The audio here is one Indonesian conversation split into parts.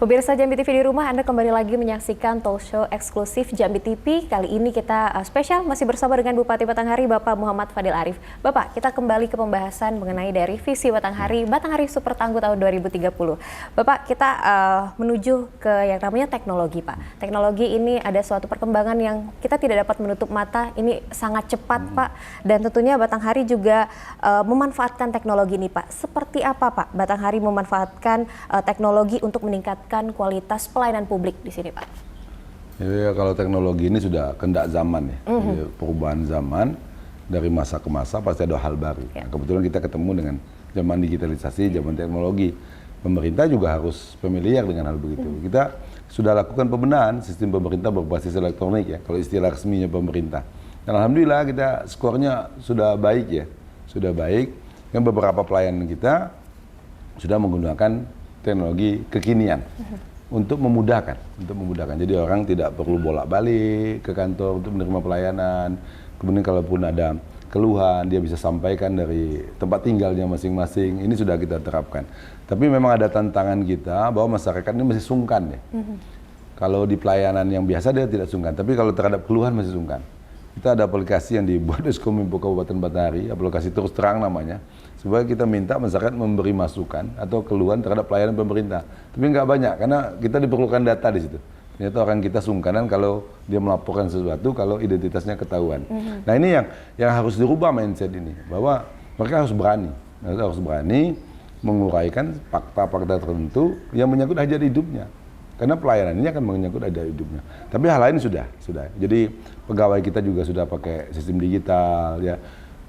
Pemirsa Jambi TV di rumah, Anda kembali lagi menyaksikan talk show eksklusif Jambi TV. Kali ini kita spesial masih bersama dengan Bupati Batanghari, Bapak Muhammad Fadil Arif. Bapak, kita kembali ke pembahasan mengenai dari visi Batanghari Super Tangguh tahun 2030. Bapak, kita menuju ke yang namanya teknologi, Pak. Teknologi ini ada suatu perkembangan yang kita tidak dapat menutup mata. Ini sangat cepat, Pak. Dan tentunya Batanghari juga memanfaatkan teknologi ini, Pak. Seperti apa, Pak, Batanghari memanfaatkan teknologi untuk meningkatkan kualitas pelayanan publik di sini, Pak? Ya, kalau teknologi ini sudah kehendak zaman ya, jadi perubahan zaman dari masa ke masa pasti ada hal baru. Nah, kebetulan kita ketemu dengan zaman digitalisasi, zaman teknologi. Pemerintah juga harus familiar dengan hal begitu. Kita sudah lakukan pembenahan sistem pemerintah berbasis elektronik ya, kalau istilah resminya pemerintah. Dan alhamdulillah kita skornya sudah baik ya, sudah baik. Yang beberapa pelayanan kita sudah menggunakan teknologi kekinian untuk memudahkan. Jadi orang tidak perlu bolak-balik ke kantor untuk menerima pelayanan. Kemudian kalaupun ada keluhan, dia bisa sampaikan dari tempat tinggalnya masing-masing. Ini sudah kita terapkan. Tapi memang ada tantangan kita bahwa masyarakat ini masih sungkan ya. Kalau di pelayanan yang biasa dia tidak sungkan, tapi kalau terhadap keluhan masih sungkan. Kita ada aplikasi yang dibuat di Kominfo Kabupaten Batanghari, aplikasi Terus Terang namanya, supaya kita minta masyarakat memberi masukan atau keluhan terhadap pelayanan pemerintah. Tapi nggak banyak, karena kita diperlukan data di situ. Ternyata orang kita sungkanan kalau dia melaporkan sesuatu, kalau identitasnya ketahuan. Nah ini yang harus dirubah mindset ini, bahwa mereka harus berani menguraikan fakta-fakta tertentu yang menyangkut hajat hidupnya. Karena pelayanan ini akan menyangkut hajat hidupnya. Tapi hal lain sudah. Jadi pegawai kita juga sudah pakai sistem digital ya.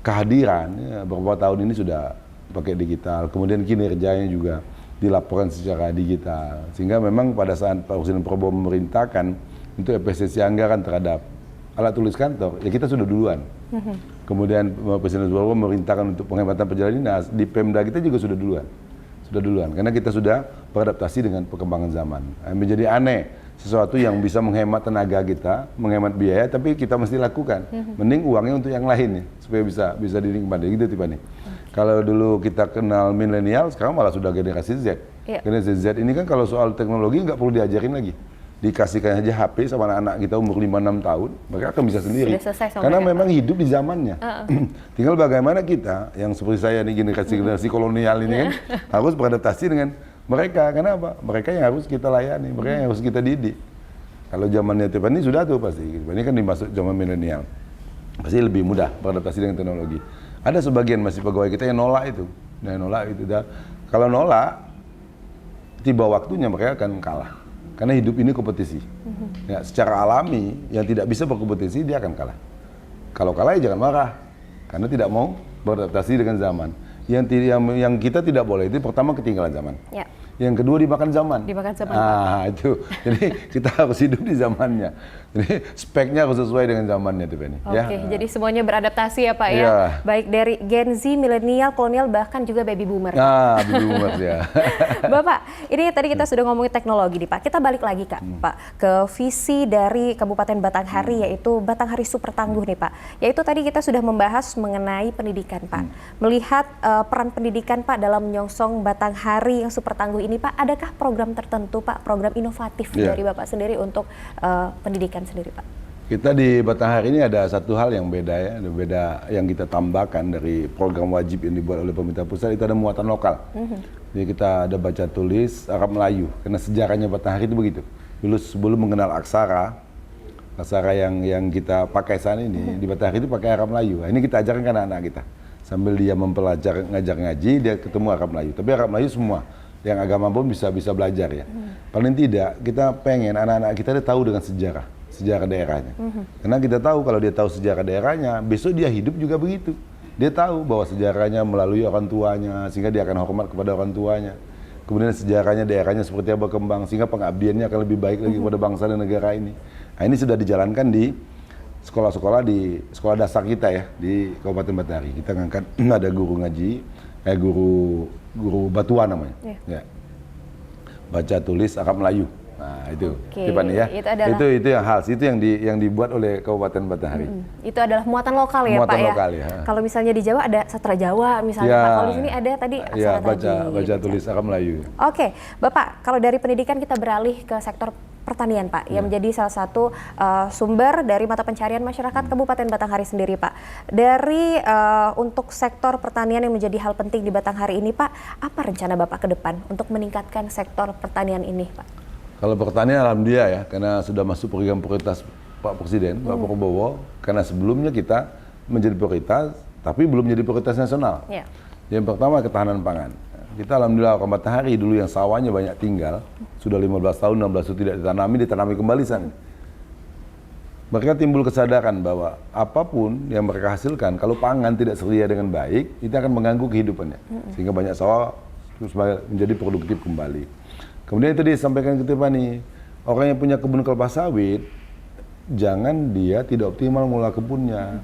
Kehadiran ya, beberapa tahun ini sudah pakai digital. Kemudian kinerjanya juga dilaporkan secara digital. Sehingga memang pada saat Pak Presiden Prabowo memerintahkan untuk efisiensi anggaran terhadap alat tulis kantor, ya kita sudah duluan. Kemudian Pak Presiden Prabowo memerintahkan untuk penghematan perjalanan dinas, di Pemda kita juga sudah duluan. Karena kita sudah beradaptasi dengan perkembangan zaman. Menjadi aneh sesuatu yang bisa menghemat tenaga kita, menghemat biaya, tapi kita mesti lakukan. Mending uangnya untuk yang lain ya, supaya bisa dinikmati gitu Tiffany. Kalau dulu kita kenal milenial, sekarang malah sudah generasi Z. Generasi Z ini kan kalau soal teknologi nggak perlu diajarin lagi. Dikasihkan aja HP sama anak-anak kita umur 5-6 tahun, mereka akan bisa sendiri. Karena memang hidup di zamannya. Tinggal bagaimana kita, yang seperti saya nih generasi kolonial ini kan, harus beradaptasi dengan mereka. Karena apa? Mereka yang harus kita layani, mereka yang harus kita didik. Kalau zamannya Tiffany sudah tuh pasti. Ini kan dimasuk zaman milenial. Pasti lebih mudah beradaptasi dengan teknologi. Ada sebagian masih pegawai kita yang nolak itu. Kalau nolak, tiba waktunya mereka akan kalah. Karena hidup ini kompetisi. Ya, secara alami, yang tidak bisa berkompetisi, dia akan kalah. Kalau kalah ya jangan marah. Karena tidak mau beradaptasi dengan zaman. Yang kita tidak boleh itu pertama ketinggalan zaman. Ya. Yang kedua dimakan zaman. Nah itu, jadi kita harus hidup di zamannya. Jadi speknya harus sesuai dengan zamannya Tiffany. Oke, jadi semuanya beradaptasi ya Pak ya. Baik dari Gen Z, milenial, kolonial, bahkan juga baby boomer. Baby boomer ya. Bapak, ini tadi kita sudah ngomongin teknologi nih Pak. Kita balik lagi Pak ke visi dari Kabupaten Batanghari, yaitu Batanghari Super Tangguh nih Pak. Yaitu tadi kita sudah membahas mengenai pendidikan Pak. Melihat peran pendidikan Pak dalam menyongsong Batanghari yang super tangguh ini Pak, adakah program tertentu Pak, program inovatif dari Bapak sendiri untuk pendidikan sendiri Pak? Kita di Batanghari ini ada satu hal yang beda ya, yang kita tambahkan dari program wajib yang dibuat oleh pemerintah pusat, itu ada muatan lokal. Jadi kita ada baca tulis Arab Melayu, karena sejarahnya Batanghari itu begitu. Dulu sebelum mengenal aksara yang kita pakai saat ini, di Batanghari itu pakai Arab Melayu. Nah, ini kita ajarkan ke anak-anak kita. Sambil dia mempelajari, ngajar ngaji, dia ketemu Arab Melayu. Tapi Arab Melayu semua, yang agama pun bisa belajar ya. Paling tidak kita pengen anak-anak kita tahu dengan sejarah daerahnya. Karena kita tahu kalau dia tahu sejarah daerahnya, besok dia hidup juga begitu. Dia tahu bahwa sejarahnya melalui orang tuanya, sehingga dia akan hormat kepada orang tuanya. Kemudian sejarahnya daerahnya seperti apa berkembang, sehingga pengabdiannya akan lebih baik lagi kepada bangsa dan negara ini. Nah, ini sudah dijalankan di sekolah-sekolah, di sekolah dasar kita ya, di Kabupaten Batanghari. Kita ngangkat ada guru ngaji, guru batuan namanya. Ya. Baca tulis Arab Melayu. Nah, itu. Oke, Tiffany ya. itu adalah- itu yang hal itu yang dibuat oleh Kabupaten Batanghari. Itu adalah muatan lokal ya Muatan Pak lokal, ya. ya. Kalau misalnya di Jawa ada sastra Jawa misalnya Ya. Pak. Kalau di sini ada tadi Ya, aksara baca tulis Arab Melayu. Oke, Bapak, kalau dari pendidikan kita beralih ke sektor pertanian Pak, yang menjadi salah satu sumber dari mata pencarian masyarakat Kabupaten Batanghari sendiri Pak. Dari untuk sektor pertanian yang menjadi hal penting di Batanghari ini Pak, apa rencana Bapak ke depan untuk meningkatkan sektor pertanian ini Pak? Kalau pertanian alhamdulillah ya, karena sudah masuk program prioritas Pak Presiden, Pak Prabowo, karena sebelumnya kita menjadi prioritas, tapi belum menjadi prioritas nasional. Ya. Yang pertama ketahanan pangan. Kita alhamdulillah orang Batanghari dulu yang sawahnya banyak tinggal, sudah 15 tahun, 16 tahun tidak ditanami kembali sana. Mereka timbul kesadaran bahwa apapun yang mereka hasilkan, kalau pangan tidak sedia dengan baik, itu akan mengganggu kehidupannya. Sehingga banyak sawah terus menjadi produktif kembali. Kemudian itu disampaikan ke Tiffany, orang yang punya kebun kelapa sawit, jangan dia tidak optimal mengelola kebunnya.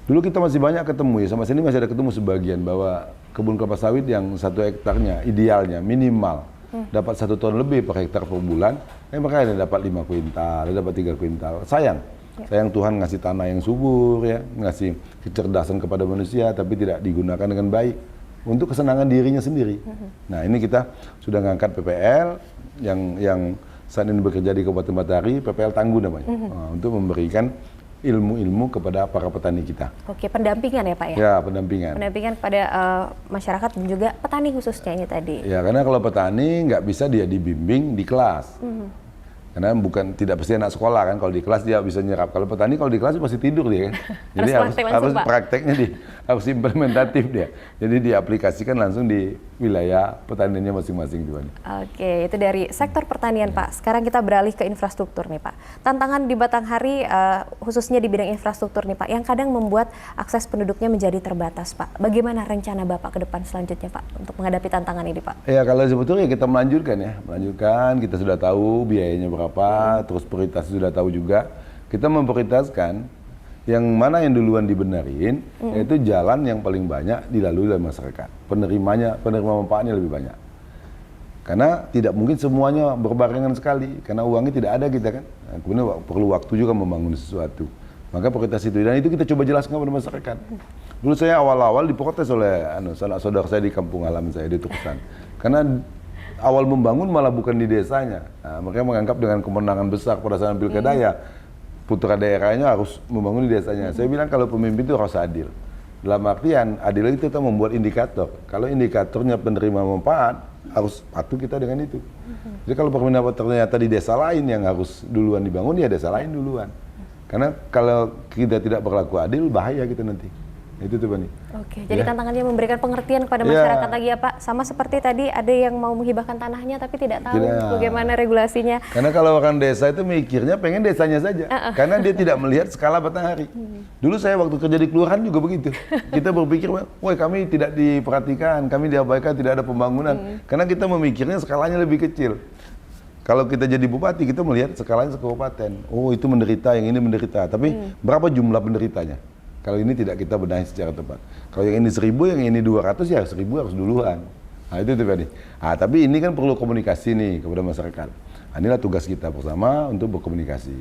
Dulu kita masih banyak ketemu ya, sama sini masih ada ketemu sebagian bahwa kebun kelapa sawit yang 1 hektarnya idealnya minimal dapat 1 ton lebih per hektar per bulan, mereka ada dapat 5 kuintal, ada dapat 3 kuintal. Sayang Tuhan ngasih tanah yang subur ya, ngasih kecerdasan kepada manusia, tapi tidak digunakan dengan baik untuk kesenangan dirinya sendiri. Nah ini kita sudah ngangkat PPL yang saat ini bekerja di Kabupaten Batanghari, PPL Tangguh namanya, untuk memberikan ilmu-ilmu kepada para petani kita. Oke, pendampingan ya Pak ya? Ya, pendampingan. Pendampingan kepada masyarakat dan juga petani khususnya ini tadi. Ya, karena kalau petani nggak bisa dia dibimbing di kelas. Karena tidak pasti anak sekolah kan, kalau di kelas dia bisa nyerap. Kalau petani kalau di kelas pasti tidur dia kan. Jadi harus prakteknya harus implementatif dia. Jadi diaplikasikan langsung di wilayah pertaniannya masing-masing. Oke, itu dari sektor pertanian Pak. Sekarang kita beralih ke infrastruktur nih Pak. Tantangan di Batanghari khususnya di bidang infrastruktur nih Pak, yang kadang membuat akses penduduknya menjadi terbatas Pak. Bagaimana rencana Bapak ke depan selanjutnya Pak untuk menghadapi tantangan ini Pak? Ya kalau sebetulnya kita melanjutkan, kita sudah tahu biayanya berapa, terus prioritas sudah tahu juga. Kita memprioritaskan yang mana yang duluan dibenerin, yaitu jalan yang paling banyak dilalui oleh masyarakat. Penerima manfaatnya lebih banyak. Karena tidak mungkin semuanya berbarengan sekali, karena uangnya tidak ada kita kan. Nah, kemudian perlu waktu juga membangun sesuatu. Maka prioritas itu, dan itu kita coba jelaskan kepada masyarakat. Dulu saya awal-awal diprotes oleh sanak saudara saya di kampung halaman saya di Tukusan. Karena awal membangun malah bukan di desanya. Nah, mereka menganggap dengan kemenangan besar pada saat pilkada ya putra daerahnya harus membangun di desanya. Saya bilang kalau pemimpin itu harus adil. Dalam artian adil itu kita membuat indikator. Kalau indikatornya penerima manfaat, harus patuh kita dengan itu. Jadi kalau penerima ternyata di desa lain yang harus duluan dibangun, ya desa lain duluan. Karena kalau kita tidak berlaku adil, bahaya kita nanti. Itu tuh Bani. Oke, jadi tantangannya memberikan pengertian kepada masyarakat lagi ya Pak. Sama seperti tadi ada yang mau menghibahkan tanahnya tapi tidak tahu bagaimana regulasinya. Karena kalau orang desa itu mikirnya pengen desanya saja. Karena dia tidak melihat skala Batanghari. Dulu saya waktu kerja di kelurahan juga begitu. Kita berpikir, wah kami tidak diperhatikan, kami diabaikan, tidak ada pembangunan. Karena kita memikirnya skalanya lebih kecil. Kalau kita jadi bupati, kita melihat skalanya sekabupaten. Oh itu menderita, yang ini menderita. Tapi berapa jumlah penderitanya? Kalau ini tidak kita benahi secara tepat. Kalau yang ini 1000, yang ini 200, ya 1000 harus duluan. Nah itu tuh Bani. Nah, tapi ini kan perlu komunikasi nih kepada masyarakat. Nah, inilah tugas kita bersama untuk berkomunikasi.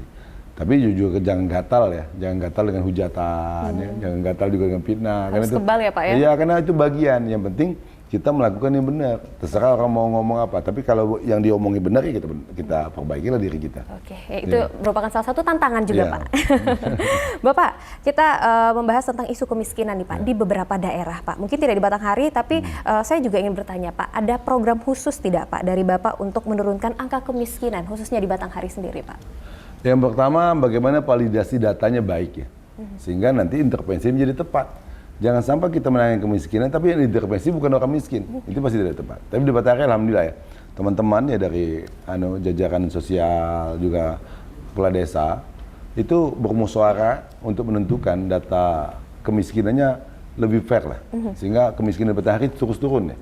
Tapi jujur jangan gatal ya, jangan gatal dengan hujatan, ya. Jangan gatal juga dengan fitnah. Harus kebal ya Pak ya? Iya, karena itu bagian. Yang penting kita melakukan yang benar. Terserah orang mau ngomong apa, tapi kalau yang diomongin benar ya kita perbaikilah diri kita. Oke, itu merupakan salah satu tantangan juga Pak. Bapak, kita membahas tentang isu kemiskinan nih Pak di beberapa daerah Pak. Mungkin tidak di Batanghari, tapi saya juga ingin bertanya Pak, ada program khusus tidak Pak dari Bapak untuk menurunkan angka kemiskinan khususnya di Batanghari sendiri Pak? Yang pertama, bagaimana validasi datanya baik ya, sehingga nanti intervensi menjadi tepat. Jangan sampai kita menangani kemiskinan, tapi yang intervensi bukan orang miskin. Itu pasti tidak tepat. Tapi di Batanghari alhamdulillah ya, teman-teman ya dari jajaran sosial juga kepala desa itu bermusyawarah untuk menentukan data kemiskinannya lebih fair lah, sehingga kemiskinan Batanghari terus turun ya.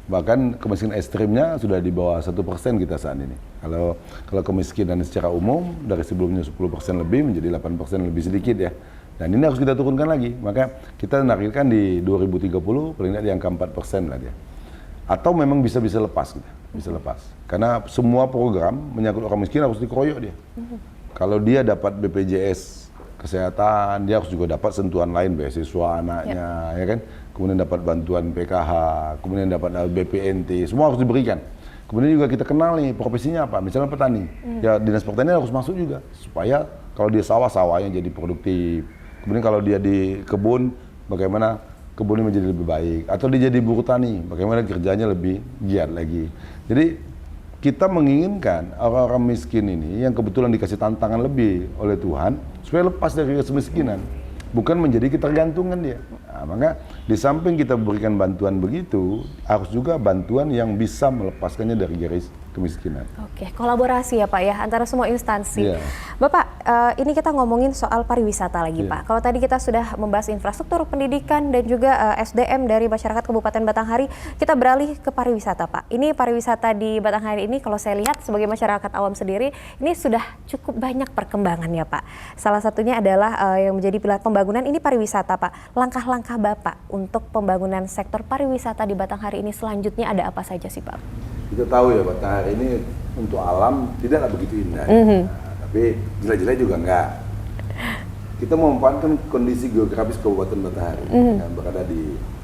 Bahkan kemiskinan ekstrimnya sudah di bawah 1% kita saat ini. Kalau kemiskinan secara umum dari sebelumnya 10% lebih menjadi 8% lebih sedikit ya. Dan ini harus kita turunkan lagi. Maka kita menargetkan di 2030 paling tidak di angka 4% lah dia. Atau memang bisa lepas kita. bisa lepas. Karena semua program menyangkut orang miskin harus dikeroyok dia. Kalau dia dapat BPJS kesehatan, dia harus juga dapat sentuhan lain, beasiswa anaknya, ya kan? Kemudian dapat bantuan PKH, kemudian dapat BPNT, semua harus diberikan. Kemudian juga kita kenal nih profesinya apa, misalnya petani, ya dinas pertanian harus masuk juga, supaya kalau dia sawahnya jadi produktif. Kemudian kalau dia di kebun, bagaimana kebunnya menjadi lebih baik, atau dia jadi buruh tani, bagaimana kerjanya lebih giat lagi. Jadi kita menginginkan orang-orang miskin ini yang kebetulan dikasih tantangan lebih oleh Tuhan supaya lepas dari kemiskinan, bukan menjadi ketergantungan dia. Nah, maka di samping kita berikan bantuan begitu, harus juga bantuan yang bisa melepaskannya dari garis kemiskinan. Oke, kolaborasi ya Pak ya antara semua instansi. Iya. Bapak, ini kita ngomongin soal pariwisata lagi Pak. Kalau tadi kita sudah membahas infrastruktur, pendidikan dan juga SDM dari masyarakat Kabupaten Batanghari, kita beralih ke pariwisata Pak. Ini pariwisata di Batanghari ini kalau saya lihat sebagai masyarakat awam sendiri, ini sudah cukup banyak perkembangannya Pak. Salah satunya adalah yang menjadi pilar pembangunan ini pariwisata Pak. Langkah-langkah Bapak untuk pembangunan sektor pariwisata di Batanghari ini selanjutnya ada apa saja sih Pak? Kita tahu ya Batanghari ini untuk alam tidaklah begitu indah, nah, tapi jelek-jelek juga enggak. Kita memanfaatkan kondisi geografis Kabupaten Batanghari yang berada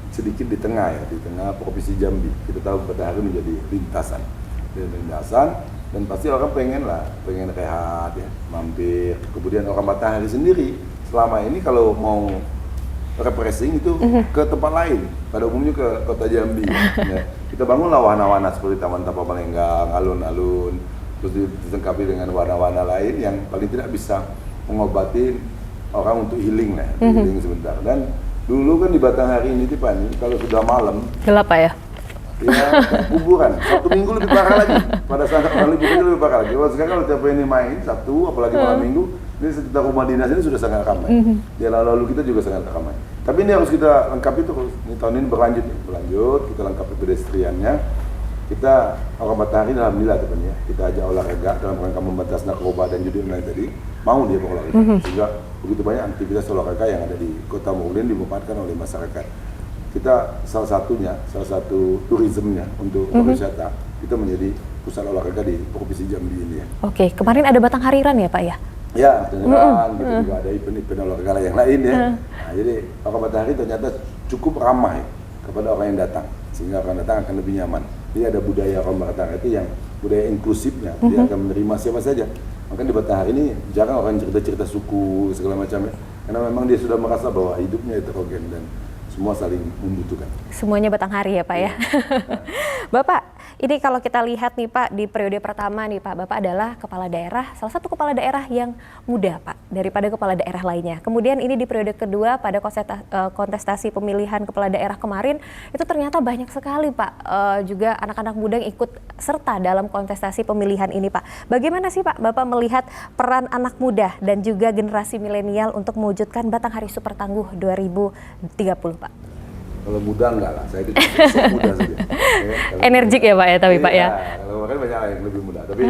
sedikit di tengah ya, di tengah Provinsi Jambi. Kita tahu Batanghari menjadi lintasan dan pasti orang pengen rehat ya, mampir. Kemudian orang Batanghari sendiri selama ini kalau mau refreshing itu ke tempat lain, pada umumnya ke kota Jambi. Ya. Kita bangunlah wahana-wahana seperti Taman Tapa Palenggang, alun-alun, terus dilengkapi dengan warna-warna lain yang paling tidak bisa mengobati orang untuk healing lah, healing sebentar. Dan dulu kan di Batanghari ini Tiffany, kalau sudah malam gelap Pak ya? Ya, kuburan. Sabtu Minggu lebih parah lagi. Pada saat orang libur itu lebih parah lagi. Kalau sekarang kalau tiap ini main Sabtu, apalagi malam Minggu, ini sekitar rumah dinas ini sudah sangat ramai. Ya lalu kita juga sangat ramai. Tapi ini harus kita lengkapi terus. Ini tahun ini berlanjut, kita lengkapi pedestriannya. Kita orang Batanghari alhamdulillah teman ya. Kita ajak olahraga dalam rangka membatas narkoba dan judi online tadi. Mau dia berolahraga. Sehingga begitu banyak aktivitas olahraga yang ada di Kota Moulin dimanfaatkan oleh masyarakat. Kita salah satu turismenya untuk pariwisata, kita menjadi pusat olahraga di Provinsi Jambi ini ya. Oke, kemarin ada Batanghari Run ya Pak ya? Ya, beneran, kita juga ada event-event olahraga yang lain ya. Nah, jadi orang Batanghari ternyata cukup ramah kepada orang yang datang, sehingga orang datang akan lebih nyaman. Jadi ada budaya orang Batanghari itu yang budaya inklusifnya, dia akan menerima siapa saja. Makanya di Batanghari ini jarang orang cerita-cerita suku segala macam ya, karena memang dia sudah merasa bahwa hidupnya heterogen dan semua saling membutuhkan. Semuanya Batanghari ya Pak ya. Bapak, ini kalau kita lihat nih Pak, di periode pertama nih Pak, Bapak adalah kepala daerah, salah satu kepala daerah yang muda Pak, daripada kepala daerah lainnya. Kemudian ini di periode kedua pada kontestasi pemilihan kepala daerah kemarin, itu ternyata banyak sekali Pak, juga anak-anak muda yang ikut serta dalam kontestasi pemilihan ini Pak. Bagaimana sih Pak, Bapak melihat peran anak muda dan juga generasi milenial untuk mewujudkan Batanghari Super Tangguh 2030 Pak? Kalau muda enggak lah, saya itu sosok muda saja. Energik ya Pak ya, tapi Pak ya? Kalau makan banyak yang lebih muda, tapi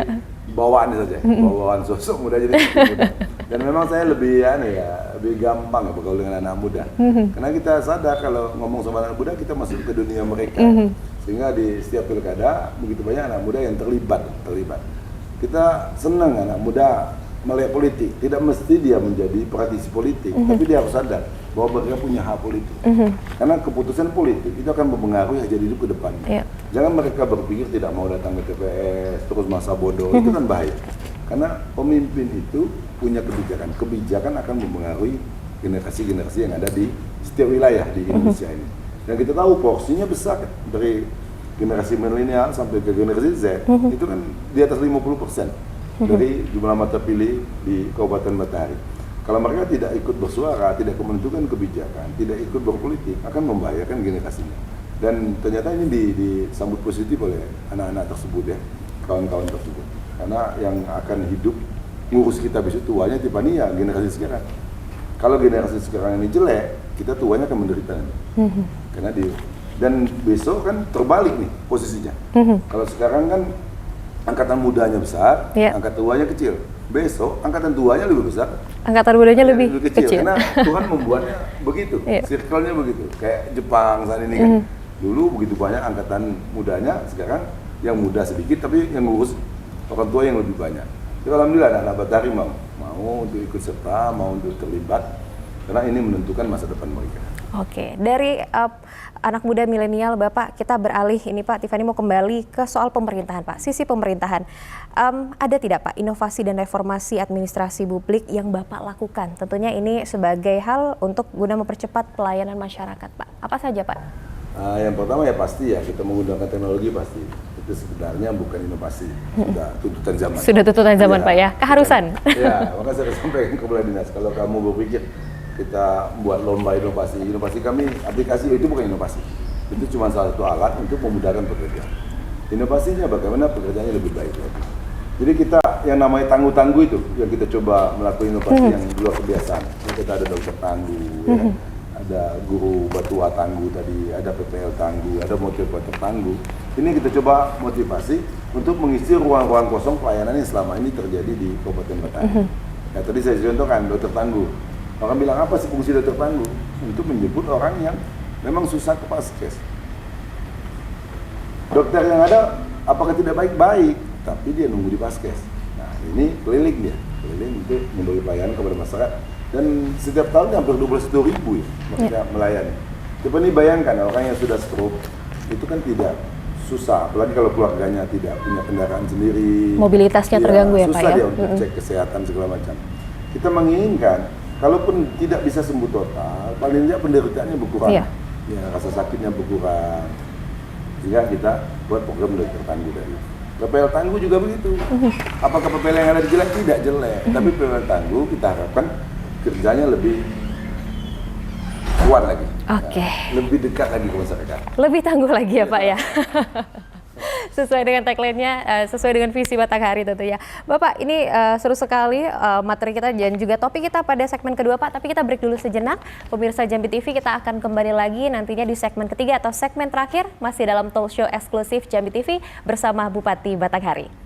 bawaannya saja, bawaan sosok muda jadi muda. Dan memang saya lebih gampang ya bergaul dengan anak muda. Karena kita sadar kalau ngomong sama anak muda, kita masuk ke dunia mereka. Sehingga di setiap pilkada, begitu banyak anak muda yang terlibat. Kita senang anak muda melek politik, tidak mesti dia menjadi praktisi politik, tapi dia harus sadar bahwa mereka punya hak politik. Karena keputusan politik itu akan mempengaruhi hasil hidup ke depannya. Jangan mereka berpikir tidak mau datang ke TPS, terus masa bodoh, itu kan bahaya. Karena pemimpin itu punya kebijakan akan mempengaruhi generasi-generasi yang ada di setiap wilayah di Indonesia ini. Dan kita tahu porsinya besar kan? Dari generasi milenial sampai ke generasi Z, itu kan di atas 50%. Dari jumlah mata pilih di Kabupaten Batanghari. Kalau mereka tidak ikut bersuara, tidak menentukan kebijakan, tidak ikut berpolitik, akan membahayakan generasinya. Dan ternyata ini disambut positif oleh anak-anak tersebut ya, kawan-kawan tersebut. Karena yang akan hidup ngurus kita besok tuanya Tiffany ya generasi sekarang. Kalau generasi sekarang ini jelek, kita tuanya akan menderita. Karena dan besok kan terbalik nih posisinya. Kalau sekarang kan angkatan mudanya besar, angkatan tuanya kecil. Besok angkatan tuanya lebih besar, angkatan mudanya lebih kecil. Karena Tuhan membuatnya begitu, circle-nya begitu. Kayak Jepang saat ini kan. Dulu begitu banyak angkatan mudanya, sekarang yang muda sedikit, tapi yang ngurus orang tua yang lebih banyak. Jadi alhamdulillah anak-anak Bathari mau untuk ikut serta, mau untuk terlibat, karena ini menentukan masa depan mereka. Oke, dari anak muda milenial Bapak, kita beralih ini Pak, Tiffany mau kembali ke soal pemerintahan Pak, sisi pemerintahan. Ada tidak Pak inovasi dan reformasi administrasi publik yang Bapak lakukan? Tentunya ini sebagai hal untuk guna mempercepat pelayanan masyarakat Pak. Apa saja Pak? Yang pertama ya pasti ya, kita menggunakan teknologi pasti. Itu sebenarnya bukan inovasi, sudah tuntutan zaman. Sudah tuntutan zaman ya, Pak ya, keharusan. Ya, maka saya sampaikan ke Kepala Dinas, kalau kamu berpikir kita buat lomba inovasi kami, aplikasi itu bukan inovasi. Itu cuma salah satu alat untuk memudahkan pekerjaan. Inovasinya bagaimana pekerjaannya lebih baik lagi. Jadi kita yang namanya tangguh-tangguh itu, yang kita coba melakukan inovasi yang di luar kebiasaan. Kita ada dokter tangguh, ya, ada guru batua tangguh tadi, ada PPL tangguh, ada motivator tangguh. Ini kita coba motivasi untuk mengisi ruang-ruang kosong pelayanan yang selama ini terjadi di Kabupaten Bathari. Nah, tadi saya contohkan dokter tangguh. Orang bilang apa sih fungsi dokter tangguh? Untuk menjemput orang yang memang susah ke paskes. Dokter yang ada apakah tidak baik-baik, tapi dia nunggu di paskes. Nah ini keliling untuk memberi pelayanan kepada masyarakat. Dan setiap tahun hampir 21.000 ya mereka melayani. Coba nih bayangkan orang yang sudah stroke itu kan tidak susah, apalagi kalau keluarganya tidak punya kendaraan sendiri. Mobilitasnya terganggu ya Pak ya? Susah dia untuk cek kesehatan segala macam. Kita menginginkan kalaupun tidak bisa sembuh total, paling tidak penderitaannya berkurang, ya, rasa sakitnya berkurang. Sehingga kita buat program dokter tangguh dari PPL tangguh juga begitu. Apakah PPL yang ada di jelek? Tidak jelek, tapi PPL tangguh kita harapkan kerjanya lebih kuat lagi, lebih dekat lagi ke masyarakat. Lebih tangguh lagi ya Pak ya. Sesuai dengan tagline-nya, sesuai dengan visi Batanghari tentunya. Bapak, ini seru sekali materi kita dan juga topik kita pada segmen kedua Pak, tapi kita break dulu sejenak. Pemirsa Jambi TV, kita akan kembali lagi nantinya di segmen ketiga atau segmen terakhir, masih dalam talk show eksklusif Jambi TV bersama Bupati Batanghari.